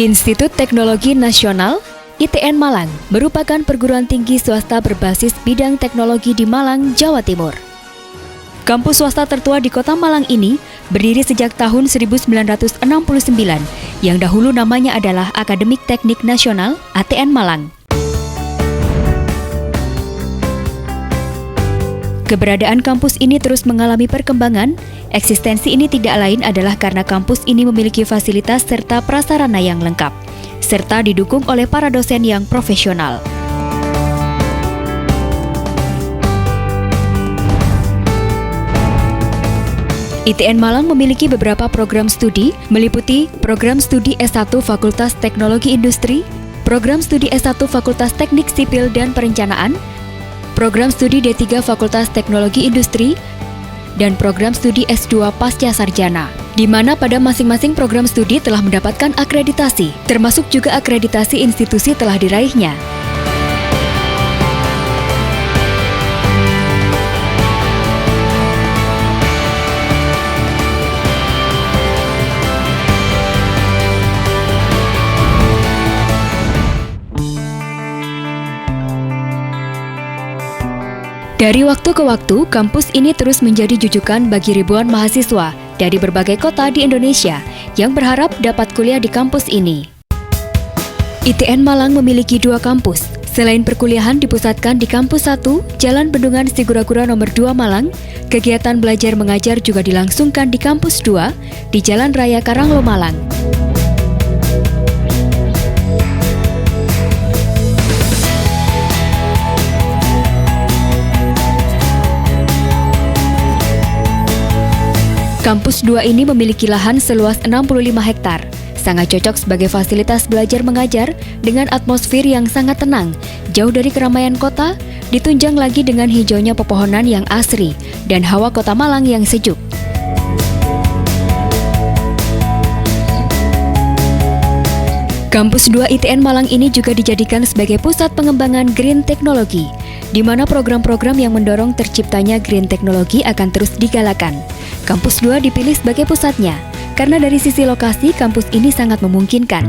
Institut Teknologi Nasional ITN Malang merupakan perguruan tinggi swasta berbasis bidang teknologi di Malang, Jawa Timur. Kampus swasta tertua di kota Malang ini berdiri sejak tahun 1969, yang dahulu namanya adalah Akademik Teknik Nasional ATN Malang. Keberadaan kampus ini terus mengalami perkembangan. Eksistensi ini tidak lain adalah karena kampus ini memiliki fasilitas serta prasarana yang lengkap, serta didukung oleh para dosen yang profesional. ITN Malang memiliki beberapa program studi, meliputi program studi S1 Fakultas Teknologi Industri, program studi S1 Fakultas Teknik Sipil dan Perencanaan, program studi D3 Fakultas Teknologi Industri, dan program studi S2 Pasca Sarjana, di mana pada masing-masing program studi telah mendapatkan akreditasi, termasuk juga akreditasi institusi telah diraihnya. Dari waktu ke waktu, kampus ini terus menjadi jujukan bagi ribuan mahasiswa dari berbagai kota di Indonesia yang berharap dapat kuliah di kampus ini. ITN Malang memiliki 2 kampus. Selain perkuliahan dipusatkan di Kampus 1, Jalan Bendungan Sigura-gura nomor 2 Malang, kegiatan belajar mengajar juga dilangsungkan di Kampus 2 di Jalan Raya Karanglo Malang. Kampus 2 ini memiliki lahan seluas 65 hektar. Sangat cocok sebagai fasilitas belajar mengajar dengan atmosfer yang sangat tenang, jauh dari keramaian kota, ditunjang lagi dengan hijaunya pepohonan yang asri dan hawa kota Malang yang sejuk. Kampus 2 ITN Malang ini juga dijadikan sebagai pusat pengembangan green teknologi, di mana program-program yang mendorong terciptanya green teknologi akan terus digalakan. Kampus 2 dipilih sebagai pusatnya, karena dari sisi lokasi kampus ini sangat memungkinkan.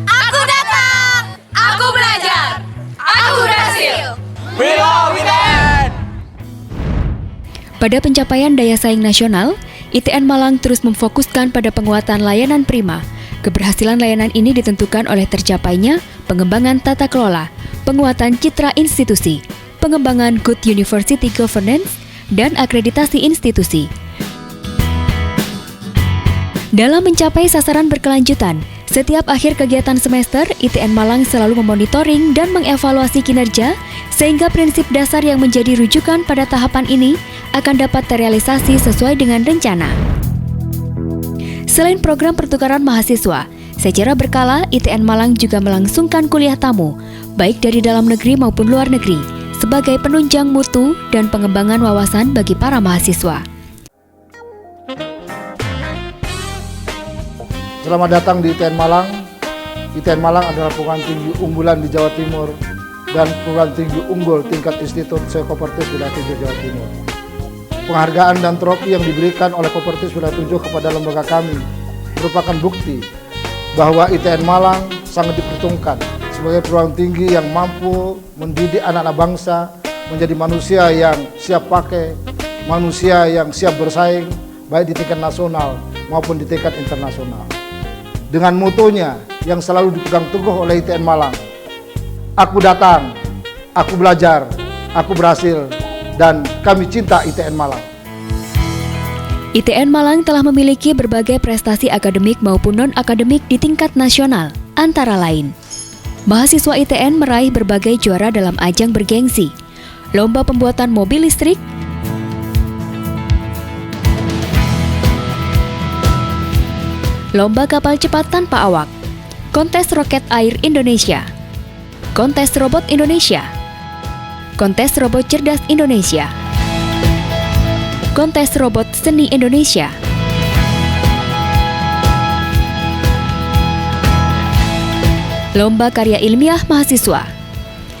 Aku datang, aku belajar, aku berhasil. Pada pencapaian daya saing nasional, ITN Malang terus memfokuskan pada penguatan layanan prima. Keberhasilan layanan ini ditentukan oleh tercapainya pengembangan tata kelola, penguatan citra institusi, pengembangan Good University Governance, dan akreditasi institusi. Dalam mencapai sasaran berkelanjutan, setiap akhir kegiatan semester, ITN Malang selalu memonitoring dan mengevaluasi kinerja, sehingga prinsip dasar yang menjadi rujukan pada tahapan ini akan dapat terrealisasi sesuai dengan rencana. Selain program pertukaran mahasiswa, secara berkala ITN Malang juga melangsungkan kuliah tamu, baik dari dalam negeri maupun luar negeri, sebagai penunjang mutu dan pengembangan wawasan bagi para mahasiswa. Selamat datang di ITN Malang. ITN Malang adalah perguruan tinggi unggulan di Jawa Timur dan perguruan tinggi unggul tingkat Institut Psikopertis Wilayah 7 Jawa Timur. Penghargaan dan trofi yang diberikan oleh Kopertis Wilayah 7 kepada lembaga kami merupakan bukti bahwa ITN Malang sangat diperhitungkan sebagai perguruan tinggi yang mampu mendidik anak-anak bangsa menjadi manusia yang siap pakai, manusia yang siap bersaing, baik di tingkat nasional maupun di tingkat internasional. Dengan mutunya yang selalu dipegang teguh oleh ITN Malang, aku datang, aku belajar, aku berhasil, dan kami cinta ITN Malang. ITN Malang telah memiliki berbagai prestasi akademik maupun non-akademik di tingkat nasional, antara lain mahasiswa ITN meraih berbagai juara dalam ajang bergengsi, lomba pembuatan mobil listrik, lomba kapal cepat tanpa awak, kontes roket air Indonesia, kontes robot Indonesia, kontes robot cerdas Indonesia, kontes robot seni Indonesia, lomba karya ilmiah mahasiswa.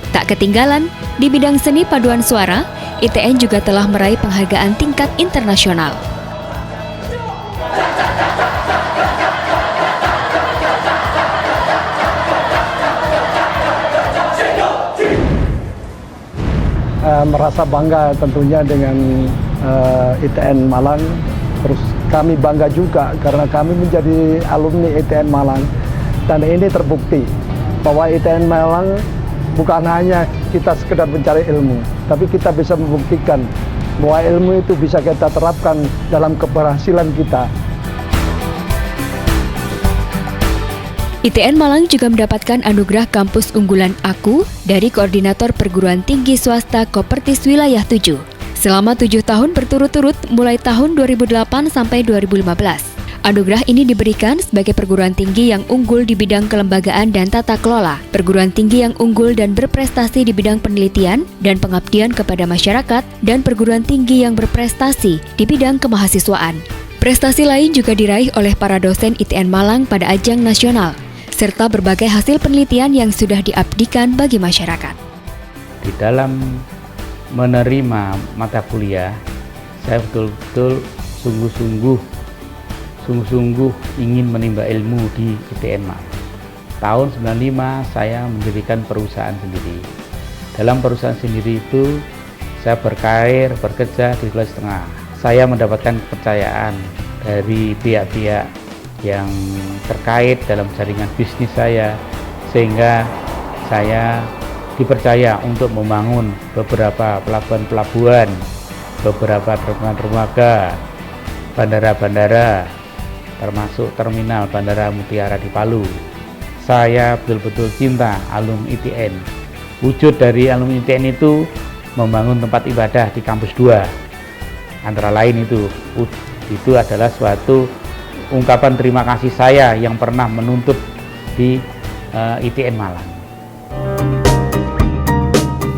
Tak ketinggalan, di bidang seni paduan suara, ITN juga telah meraih penghargaan tingkat internasional. Merasa bangga tentunya dengan ITN Malang. Terus kami bangga juga karena kami menjadi alumni ITN Malang. Dan ini terbukti bahwa ITN Malang bukan hanya kita sekedar mencari ilmu, tapi kita bisa membuktikan bahwa ilmu itu bisa kita terapkan dalam keberhasilan kita. ITN Malang juga mendapatkan anugerah Kampus Unggulan Aku dari Koordinator Perguruan Tinggi Swasta Kopertis Wilayah 7 selama 7 tahun berturut-turut mulai tahun 2008 sampai 2015. Anugerah ini diberikan sebagai perguruan tinggi yang unggul di bidang kelembagaan dan tata kelola, perguruan tinggi yang unggul dan berprestasi di bidang penelitian dan pengabdian kepada masyarakat, dan perguruan tinggi yang berprestasi di bidang kemahasiswaan. Prestasi lain juga diraih oleh para dosen ITN Malang pada ajang nasional, serta berbagai hasil penelitian yang sudah diabdikan bagi masyarakat. Di dalam menerima mata kuliah, saya betul-betul sungguh-sungguh ingin menimba ilmu di ITN Malang. Tahun 95 saya mendirikan perusahaan sendiri. Dalam perusahaan sendiri itu saya berkarir, bekerja di Sulawesi Tengah. Saya mendapatkan kepercayaan dari pihak-pihak yang terkait dalam jaringan bisnis saya, sehingga saya dipercaya untuk membangun beberapa pelabuhan-pelabuhan, beberapa dermaga, bandara-bandara, termasuk terminal Bandara Mutiara di Palu. Saya betul-betul cinta alumni ITN. Wujud dari alumni ITN itu membangun tempat ibadah di kampus 2. Antara lain itu adalah suatu ungkapan terima kasih saya yang pernah menuntut di ITN Malang.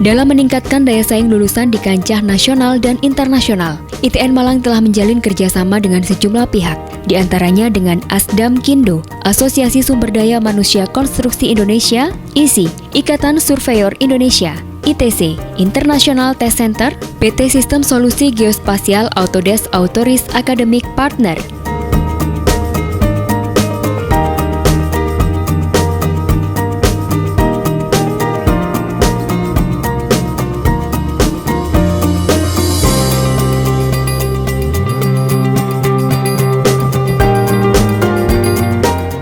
Dalam meningkatkan daya saing lulusan di kancah nasional dan internasional, ITN Malang telah menjalin kerjasama dengan sejumlah pihak, diantaranya dengan Asdam Kindo, Asosiasi Sumber Daya Manusia Konstruksi Indonesia, ISI, Ikatan Surveyor Indonesia, ITC, International Test Center, PT Sistem Solusi Geospasial Autodesk Autoris Academic Partner.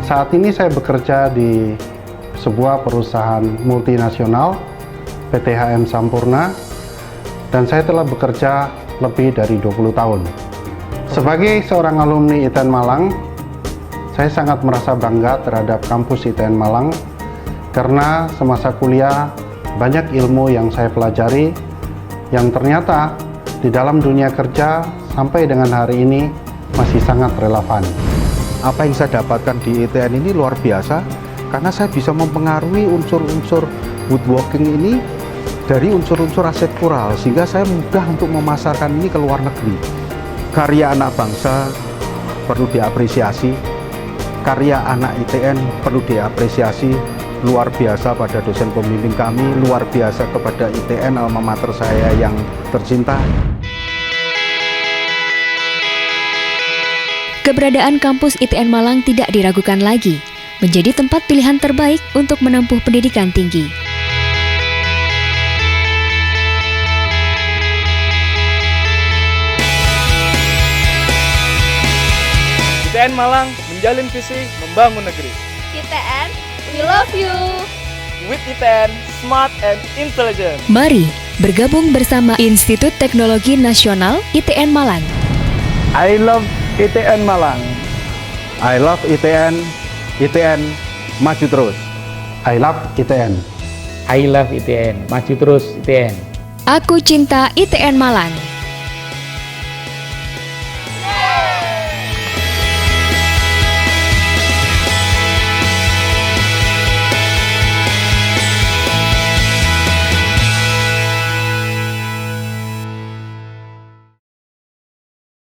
Saat ini saya bekerja di sebuah perusahaan multinasional, PT HM Sampurna, dan saya telah bekerja lebih dari 20 tahun. Sebagai seorang alumni ITN Malang, saya sangat merasa bangga terhadap kampus ITN Malang, karena semasa kuliah banyak ilmu yang saya pelajari, yang ternyata di dalam dunia kerja sampai dengan hari ini masih sangat relevan. Apa yang saya dapatkan di ITN ini luar biasa, karena saya bisa mempengaruhi unsur-unsur woodworking ini dari unsur-unsur arsitektural, sehingga saya mudah untuk memasarkan ini ke luar negeri. Karya anak bangsa perlu diapresiasi, karya anak ITN perlu diapresiasi. Luar biasa pada dosen pembimbing kami, luar biasa kepada ITN alma mater saya yang tercinta. Keberadaan kampus ITN Malang tidak diragukan lagi, menjadi tempat pilihan terbaik untuk menempuh pendidikan tinggi. ITN Malang menjalin visi membangun negeri. ITN, we love you. With ITN, smart and intelligent. Mari bergabung bersama Institut Teknologi Nasional ITN Malang. I love ITN Malang. I love ITN, ITN maju terus. I love ITN. I love ITN, maju terus ITN. Aku cinta ITN Malang.